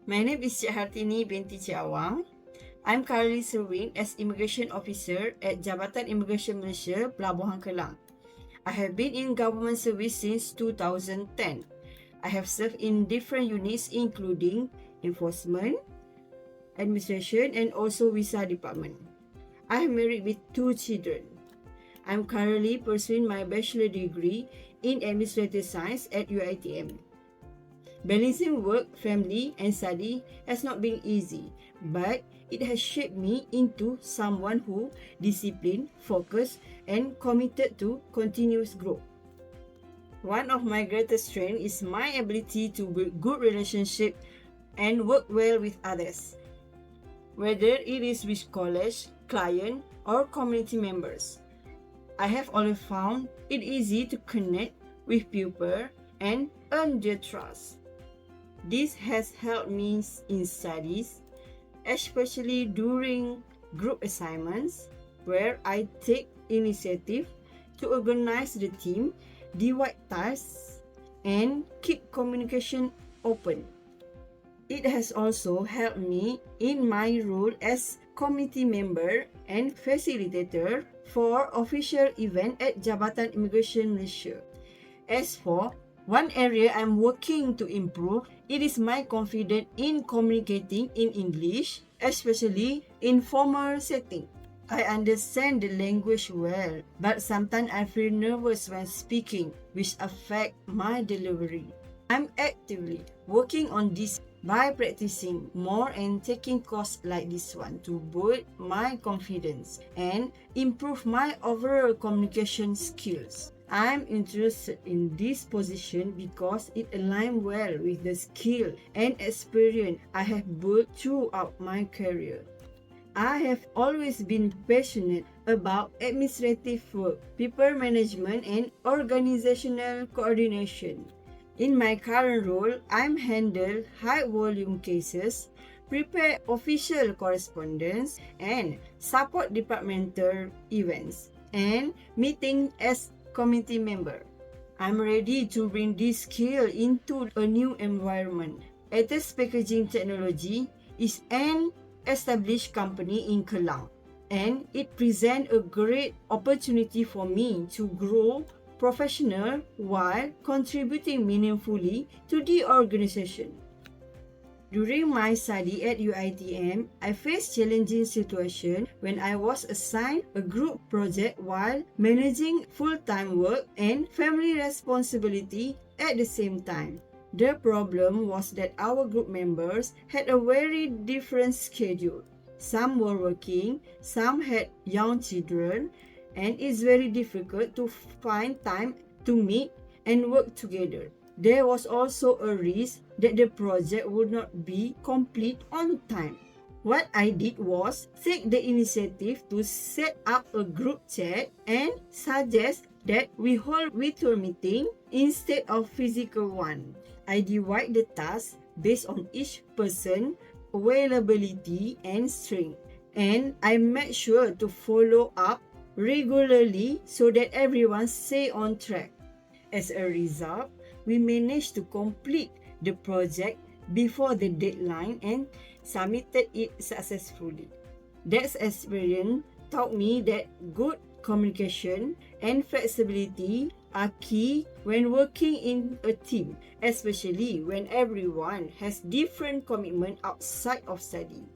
My name is Cik Hartini binti Cik Awang. I'm currently serving as Immigration Officer at Jabatan Immigration Malaysia, Pelabuhan Kelang. I have been in government service since 2010. I have served in different units including enforcement, administration and also visa department. I am married with 2 children. I'm currently pursuing my bachelor degree in Administrative Science at UiTM. Balancing work, family and study has not been easy, but it has shaped me into someone who disciplined, focused and committed to continuous growth. One of my greatest strengths is my ability to build good relationships and work well with others, whether it is with college, client or community members. I have always found it easy to connect with people and earn their trust. This has helped me in studies, especially during group assignments, where I take initiative to organize the team, divide tasks, and keep communication open. It has also helped me in my role as committee member and facilitator for official event at Jabatan Immigration Malaysia. As for one area I'm working to improve, it is my confidence in communicating in English, especially in formal setting. I understand the language well, but sometimes I feel nervous when speaking, which affect my delivery. I'm actively working on this by practicing more and taking courses like this one to boost my confidence and improve my overall communication skills. I'm interested in this position because it aligns well with the skill and experience I have built throughout my career. I have always been passionate about administrative work, people management and organizational coordination. In my current role, I'm handle high volume cases, prepare official correspondence and support departmental events and meetings as committee member. I'm ready to bring this skill into a new environment. ATAS Packaging Technology is an established company in Kelang, and it presents a great opportunity for me to grow professional while contributing meaningfully to the organization. During my study at UiTM, I faced challenging situations when I was assigned a group project while managing full-time work and family responsibility at the same time. The problem was that our group members had a very different schedule. Some were working, some had young children, and it's very difficult to find time to meet and work together. There was also a risk that the project would not be complete on time. What I did was take the initiative to set up a group chat and suggest that we hold virtual meeting instead of physical one. I divide the tasks based on each person's availability and strength, and I make sure to follow up regularly so that everyone stays on track. As a result, we managed to complete the project before the deadline and submitted it successfully. That experience taught me that good communication and flexibility are key when working in a team, especially when everyone has different commitments outside of study.